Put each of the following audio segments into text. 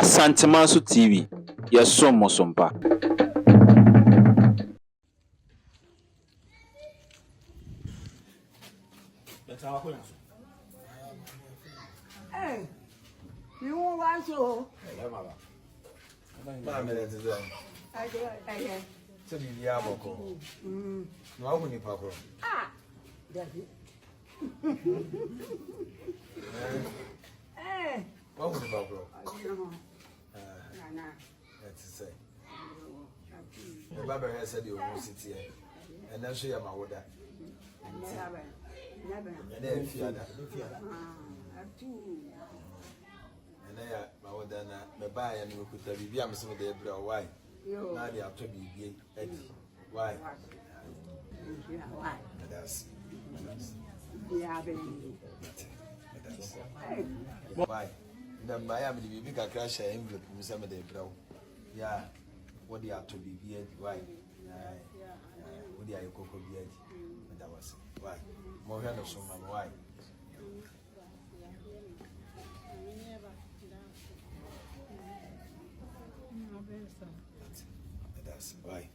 Santasu TV, your son Mosompa. Hey, you want to? I Tell me the Ababio. No, when you pop. Ah, Daddy. Hey, What would you pop? That's to say. The barber has said you won't sit here. And then she am my water. never. And then if you are that. And then my water, the buy and you could tell you, I'm some of the bread. Why? Now they have to be Eddie. Why? Why? That's why. Then by am the big crash envelope in some of the brow. Yeah, what they have to be beard. Why? What they are cocoa beard. That was why. More hand of some why. That's why.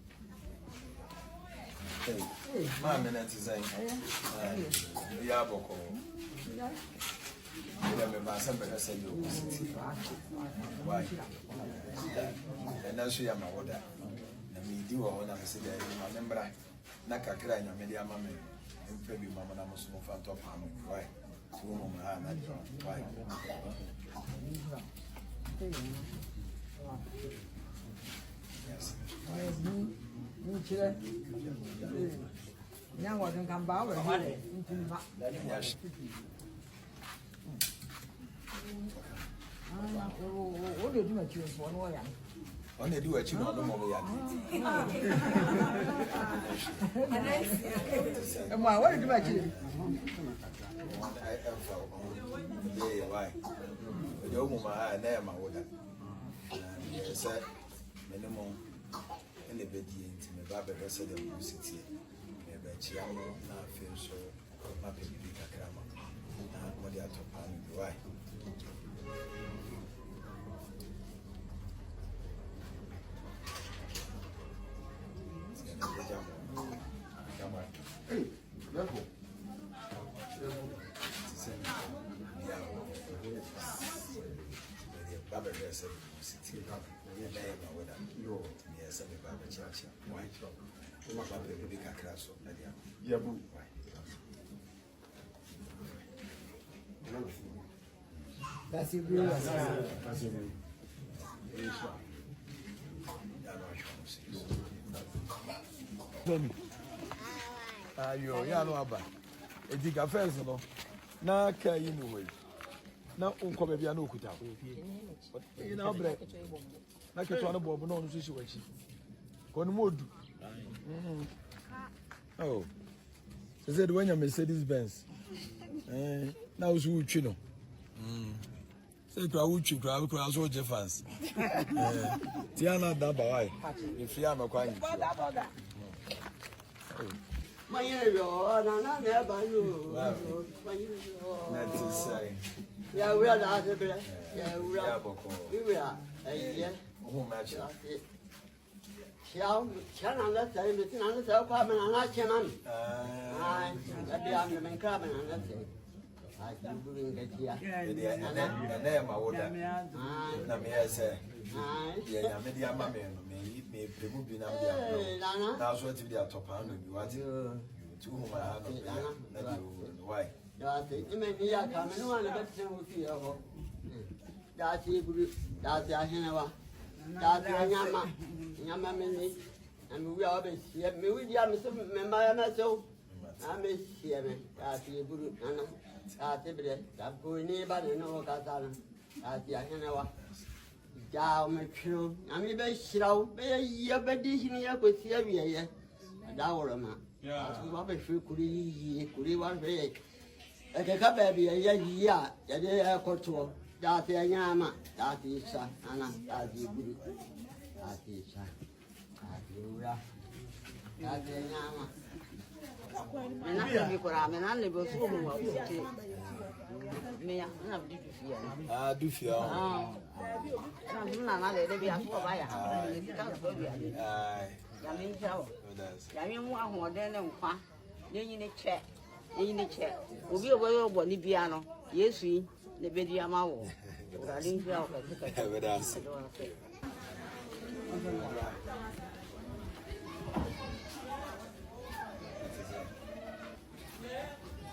Hey, my minute is saying, the Ababio. My son said you why? And now she am my water. And we do all of us. I remember Nakakra and Media Mamma and Febby Mamma Namus of top. Why? Why? Yes. Now I can come back. Yes. What do you do with you for one way? When they do a tune on the mobile, and why? What do you do with you? Why? The old woman, I never would have said minimum in the bed into the barber said the city. Maybe Chiamo, now feel so happy to be a grammar. What they are talking why? Hey, level. Baba said, "City, yes, I'm a Baba Church. Why? Baba will be a crash of Nadia. Yabu. That's it, really. Ayo, ya no aba. Ediga first no. Na ka yi no we. Na unko be bia na okuta. You know bre. Na ke to na bobo na onu so shi wachi. Ko no modu. Oh. They said when you Mercedes Benz. Na usu utwi no. Say kwa utwi kwa so je fans. Tiana da ba wai. If you am kwa yin. My hero, and never knew. Yeah, we are not. Yeah, we are. We are. Yeah. Who match it? Shall another time, it's another apartment, and I can. I be on the main cabin, and that's it. I can bring it here. And then my order. Let me say, yeah, media mammy, me, people be now. That's what you are top hand. You want to whom I have why? You may be a coming one, but you that's it, that's the Ahenawa. That's Yama, Yama Mini, and we always see me with Yam, myself. I miss him, that's the good, and that's it, that's going nearby, no Catana, that's the Ahenawa. Down my crew, I mean, be slow, be a year, but this year with Syria, and our man. Rubbish could he one break. A baby, a year, a day I got to that Yama, that is Anna, that is good. That is Yama. And I can be for a man, I live with you. Me, I'm not due to fear. Ah, do fear. Something another, they are for buyer. I mean, I mean, one more than one. Then you need check. You need check. We'll be away of one piano. Yes, we, the baby am out. I didn't feel like it.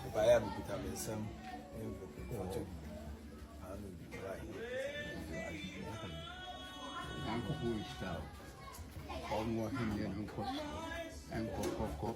If I am becoming some, Uncle who is down. All more him than Uncle and Coco.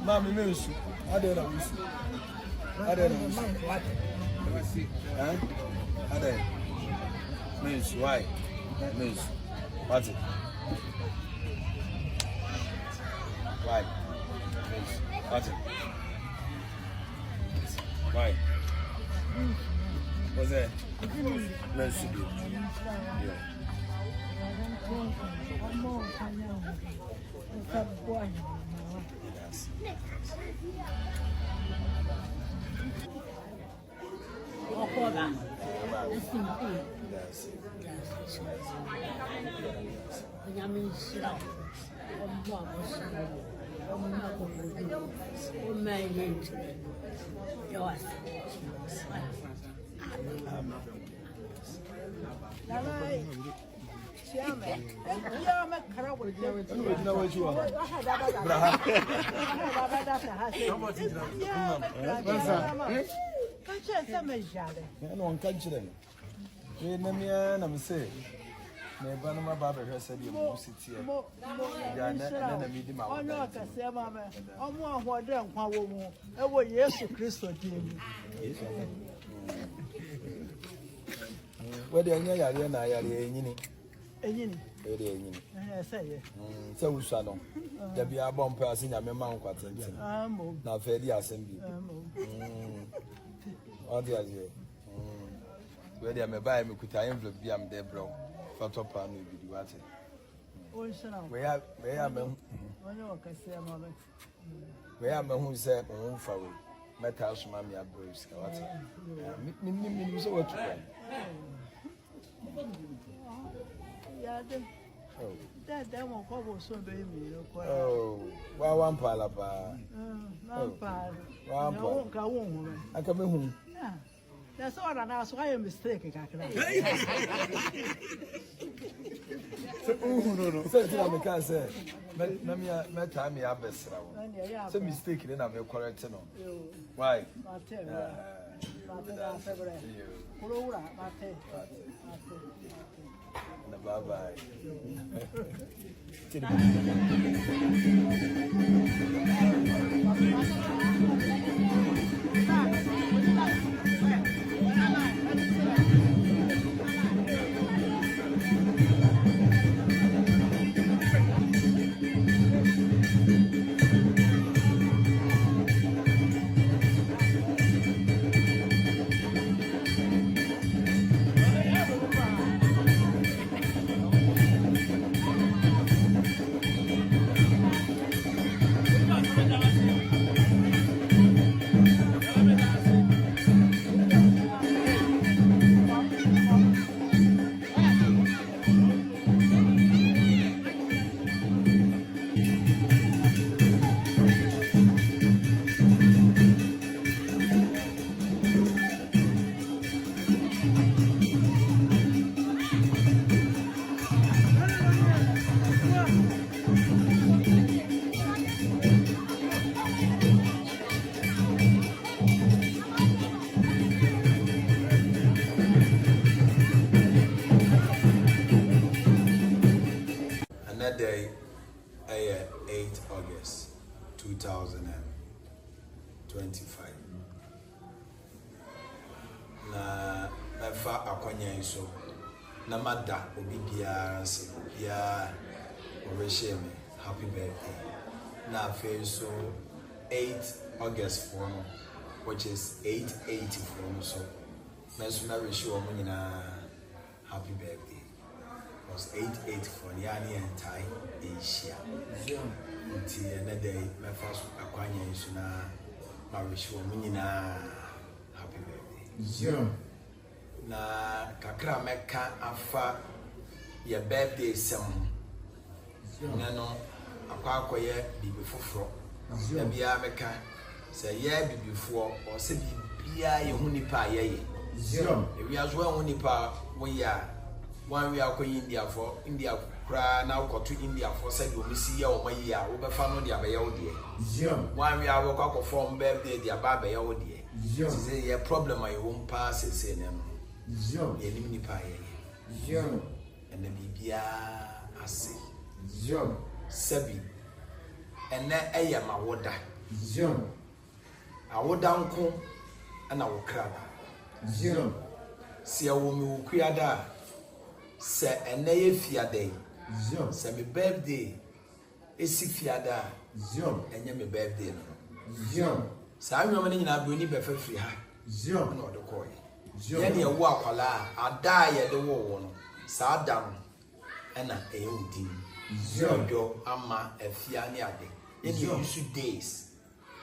Mami, miss, I don't know. I don't know. Huh? I don't know. Miss, why? Miss, what's it? Why? Miss, what's it? Why? What's that? Miss, yeah. So we shall know. There be a bomb person, a man, now fairly assembly. All the idea. Where they may buy me could I envelope be am there, bro. For top and we do what it. We have who said, oh, for metals, mammy, a bruise. Me, so what that won't go so baby. Oh, well, one palapa. I come home. That's all I know. So I am mistaken. No. So I can't say. My time, you have best. So mistaken, and I'm correct. Why? Bye bye. 25 na mefa akwanya so na mada obi biara se ya o wish me happy birthday na fe so 8 August for no, which is 880 for no, so na wish you happy birthday. It was 880 for yani and Thai Asia. Until another day, my first akwanya is na wish you happy birthday. Na kakra meka afa your birthday sem. Nano akwakoye bibi foforo. Ya bia meka say ye bibi fo or say bia ye hu nipa ye. We as well when nipa we are one we are going India cry now go to India for said you see ya o my year we fa no dia be ya odie one we are work from birthday dia ba be ya odie say your problem I won't pass say na no ye nim nipa ye and the bibia ase sabi and na eya ma woda awoda nko ana wo kraba si awo mi ukuada se ene ye fiade se me birthday esi fiada enye me birthday no sa anwom ne nyina broni be fafiri ha na odo koy ye ne wo akwala ada ye de wo no sa adam ena eye odi odo ama afia ne ade ye ne use days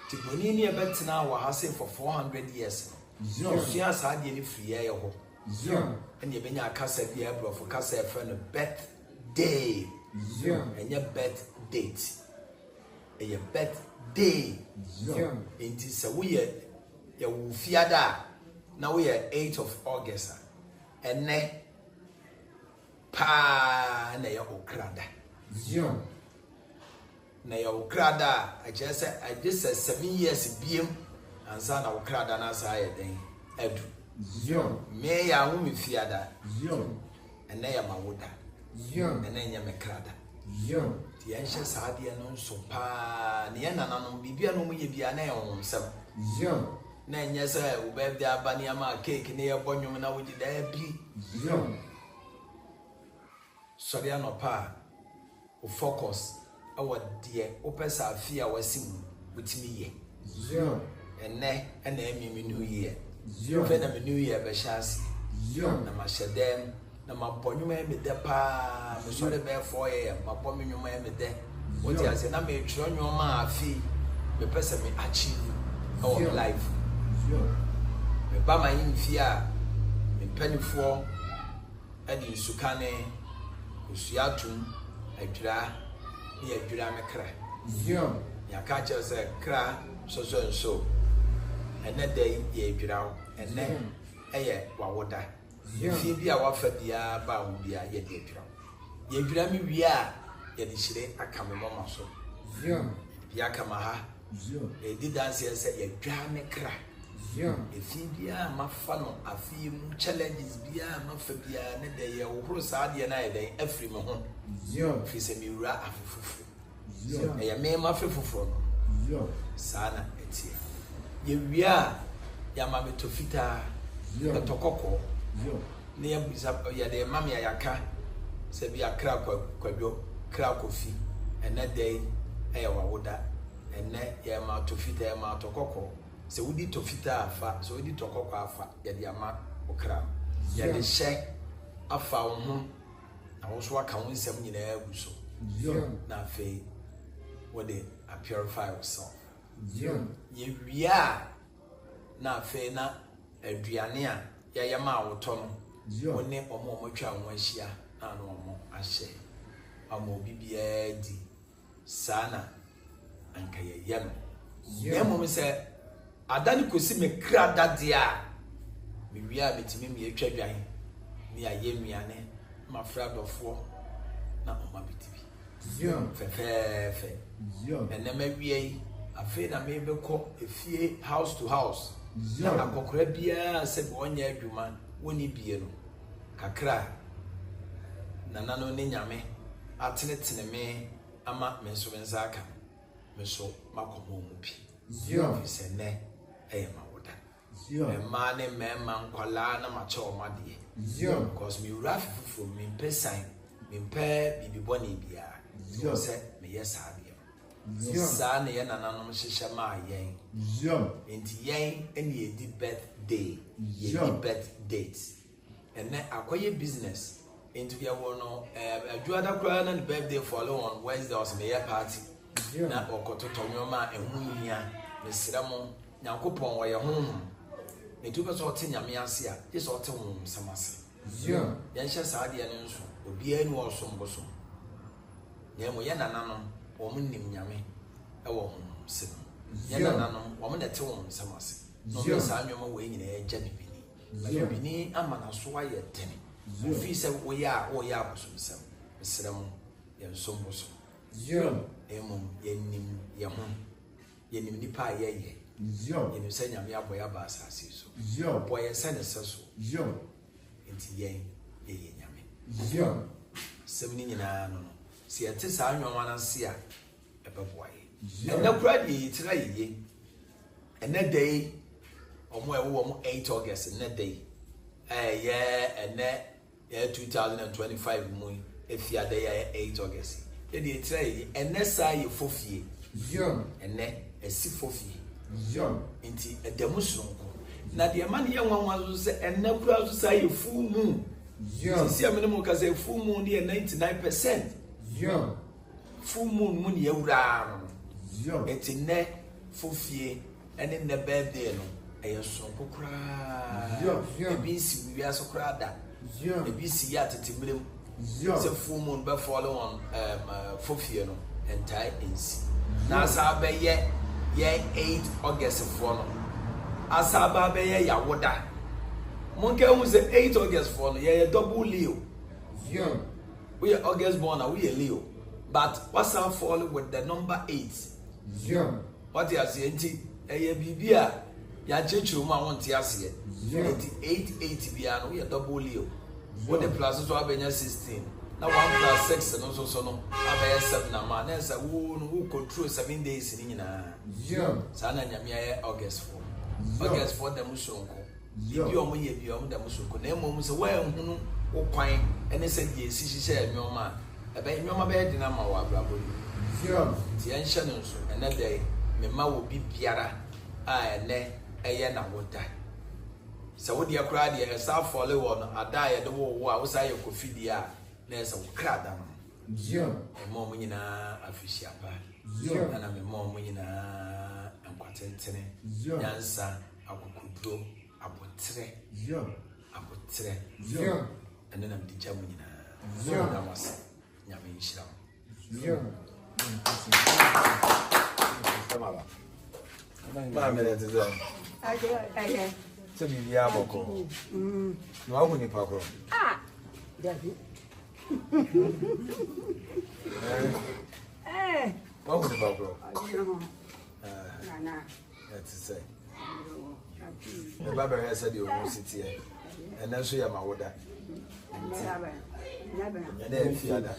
ti broni ne betina wa ha say for 400 years Zia saadi ni free ye ho. And ye benya kasa bia bro for kasa e friend birthday. And your birth date. And your birthday. Inti se we ye wo fiada na we 8th of August. And ne pa na ye okrada. Na ye okrada I just said 7 years biem ansa na okrada na sa ye den edu me ya hu mi fiada ene ya mawoda ene nya me krada ti ya hye saade no so pa ne ya nananom bibia no mu ye bia na ye wonsam na nya sa wo be bia ba ne ma cake ne ye bonwom na wo di da bi sorry no pa o focus awa de o pesa afia wasim wutimi ye ene emi new year fe na new year be shasi na ma shedem na ma bonyuma e me de pa me so de be 4 year ma bonyuma e me de what you say na me tro nyoma afi me pesa me achieve our life me ba ma yimfi a me panifo e di sukane usuatum adura ne adura me kra ya ka che se kra so and that day ye dwirawo and then eye wawoda fi bia wa fa bia ba wo bia ye de dwirawo ye dwira mi wi a ye de hire aka me mama so bia kama ha e di dance ye ye dwa me kra e fi bia ma fa no afi mu challenges bia ma fa bia ne de ye wo sa de na ye de afri me ho fi se mi wura afufufu e ye me ma fefufu no sana etia ye wia ya mame tofita tokoko ne ya bisa ya de mame ayaka se bia kra kwadwo kra kofi ene dey e wa woda ene ya ma tofita ya ma tokoko se wudi tofita afa so wudi tokoko afa ya de ama okra ya de hye afa wo ho na wo so aka won nsem nyina aguso na fe wo de purify yourself ye wia na fe na aduane a ya yama awoto no woni omo twa won ahia na no omo ahye amo bibia di sana anka ye yam nemo se adani kosi me kra dade a me wia betimi me atwa dwan ni aye nuane ma fra dofo na oma bitibi fe ene ma wie afi na me be ko efie house to house na akokora bia se be onya adwuma woni bie no kakra nana no ne nyame atenetene me ama me so nzaka me so makomo mu bi Is a ne, a man and man, Colana, Macho, Madi. Because me rough from me, Pessin, me pair, be bonny, bia. You said me, yes, I be. Son, and anonymous shama, yang. Into yang, and ye did birthday, ye did birth dates. And then acquire business into your one, a Juada crown and birthday follow on Wednesday was mayor party. Now, or Cototomoma and Munia, Miss Ramon, now coupon where your home. Me took us all 10 Yamiasia, this autumn, Samas. Yansha Sadia and be any more some bosom. Yamoyana Nanum, woman named Yami, a woman, seven. Yananum, woman at home, Samas. No, yes, I'm your way in a jelly beanie. Bini, a man of swire tenny. If said we are, or Yabusum, some, Miss Ramon, and some bosom. Emum, Yamun, Yenim Nipa, ye. You say, Yamia boy, Abbas, I see so. Boy, and send a sasso. Into yang, ye yammy. 79, see a tis I know one and see a boy. And no crowd ye try ye. And that day, or more 8 August, and that day, and that 2025 moon, if you are there 8 August. Then you try, and that's how you 4th year, and then a 6th year, into a demonstration. Now the man young one was and no crowd to say a full moon. See a minimum because a full moon near 99%. Full moon moon year round. It's in there 4th year and in the birthday. A song cry. A BC, we are so crowd that. A BC at the middle. It's a full moon but follow on 4th year and tie in sea. Now, Sabe ye 8 August for as Ababio Yawoda. Monkey was the 8 August for a double Leo. We are August born, we are Leo. But what's our fall with the number 8? What you are saying, a Bibia, Yachichu, I want to ask you. 8 piano, we are double Leo. What the plus to have 16. Now 1 plus 6 and also so I 7 a man, as a woman who control 7 days in Sana Yamia August 4. August 4 the Musonko. You are me beyond the Musonko. Name was away who quine and they said, yes, she said, no man. I bet your bed in Amawa Bravo. The ancient and that day, Mema will be Piara. I and then a yana would die. So what you cried, you have south follow on a die at the war, was I could feed the air. There's a crowd down. A moment in a official part. And I'm a moment in a Quatentene. Yansa, I would grow, I would tre. And then I'm the German. I was Yamin Sham. Mamma, that is I to be the Aboko. No, I wouldn't pop. Ah, Daddy. What would the pop? That's to say. The Baba has said you won't sit here. And then she am my order. And then fear that.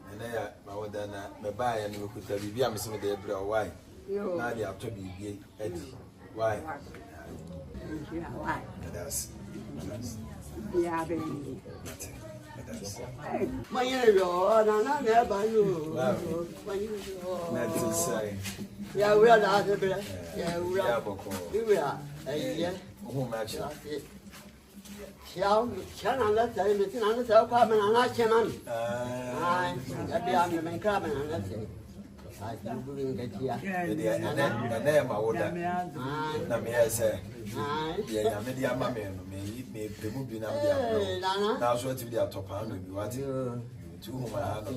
And then my order, my buy and you could tell you, I'm some of the bread. Why? Now they have to be Eddie. Why? That's yeah, baby. My never knew. That's to say. Yeah, we are not. Yeah, we are. Yeah, who match it? Shall not tell me to understand coming and I can. I'll be on the main cabin and let's say. I didn't get here. And then my order. Let me say, yeah, media mammy may be moving now. So to be a top hand, what you to whom I have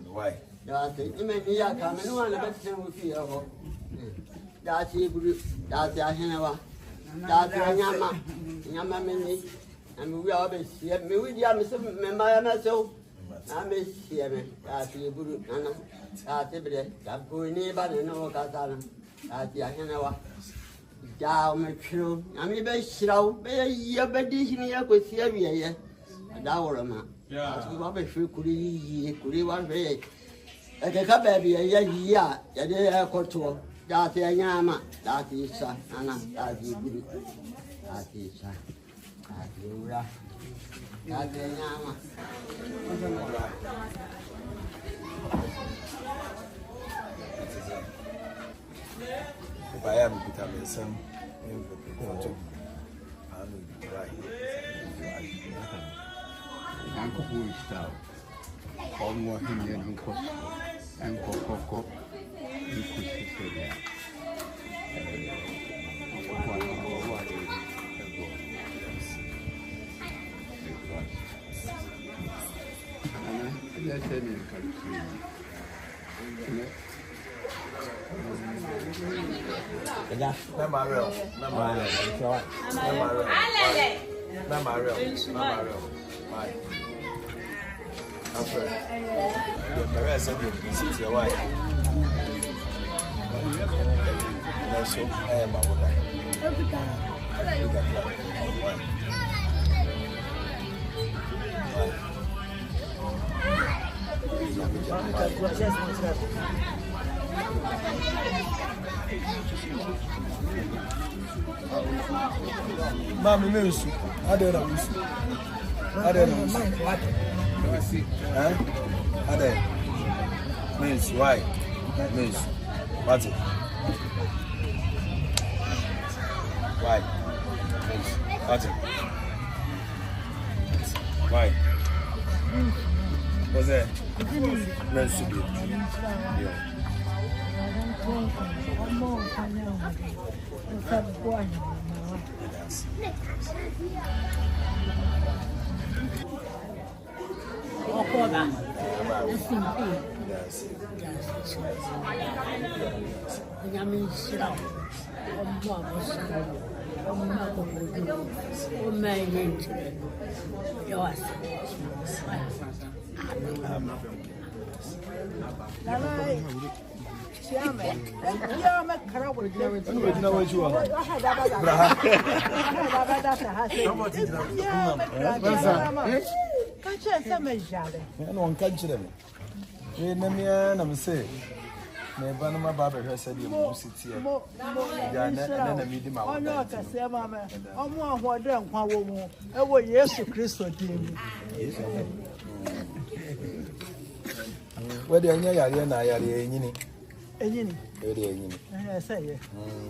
why? You may be a coming one of the with you. That's that's Yahinava. That's Yama Mini. And we always see me with Yamison, member myself. I miss him. That's you, Guru. That's it. I'm going near no Catana. That's Yahinava. Down my true. I mean, be slow, be a bedishing here with Syria. And our man. That's what I feel could he one way. Ekeka baby ya ya ya de ekoto dati anyama dati isa ana dati guru dati isa dati ura dati anyama If I am becoming some Uncle Boy style. All more Himyan Uncle and Coco. You could say that. Let's say in country. Mami mesu, adera mesu, adera mesu. Adera mesu, why? Mesu, what's it? Why? Mesu, what's it? Why? What's that? Mesu, yeah.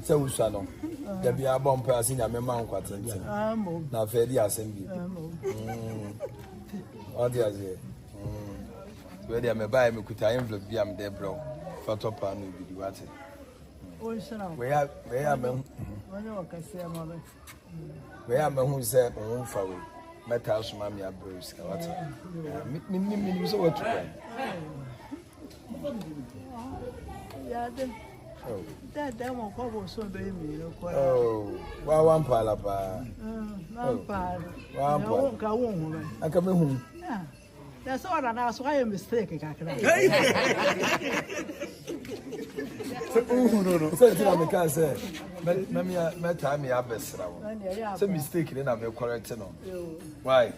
So we shall know. There be a bomb passing a member quadrant. Now, Freddy assembly. All the other. Where they may buy me could I envelope be am there, bro. For top and will be what it. Where are who said, oh, for metal, mammy, a bruise. Me, so what to that won't cover so baby. Oh, well, one palapa. One woman. I come home. That's all I know. So I am mistaken. I can't say, my time, I best. Some mistake, then I'm correct. Why?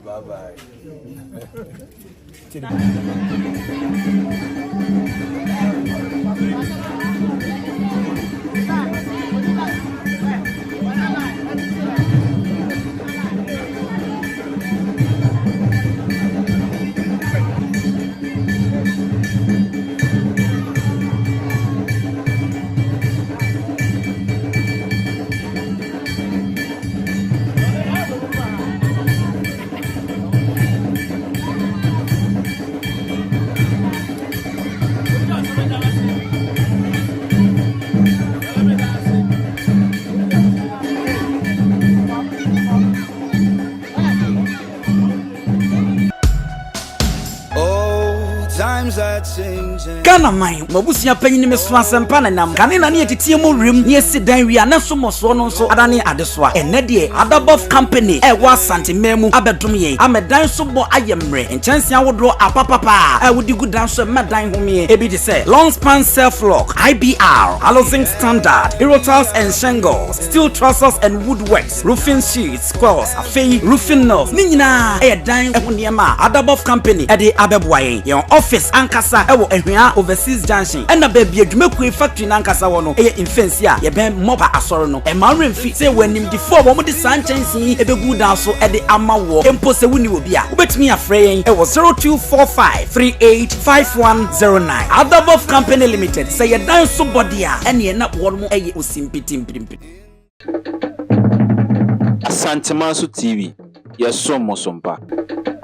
Bye bye. times are changing. Ghana mine, Mabusia penny me swan sempana nam. Canina near the TMO rim, near sit down we are not so much so adani adeswa. And Nedie, Ababio company, was Santi Memu, Abedumye. I'm a dance so I am re, and chance I would draw a papa. I would do good dance with my dine home. Ebi de say, long span self lock, IBR, housing standard, hero tiles and shingles, steel trusses and woodworks, roofing sheets, squares, a fee, roofing knobs. Nina, a dime, Ababio company, at the Ababio, your office, Ankasa, and overseas junction, and a baby, you make factory in Ankasa, a infancy, a band moba asorono, and Marin fit say when him before one with the sun chancing, a good dance at the Amawo, and post a winnie will be a bet me a frame, it was 0245 385109. Ababio company limited, say a dance so body, and you're not one more a usimpitim. Santasu TV, yes, so Mosompa.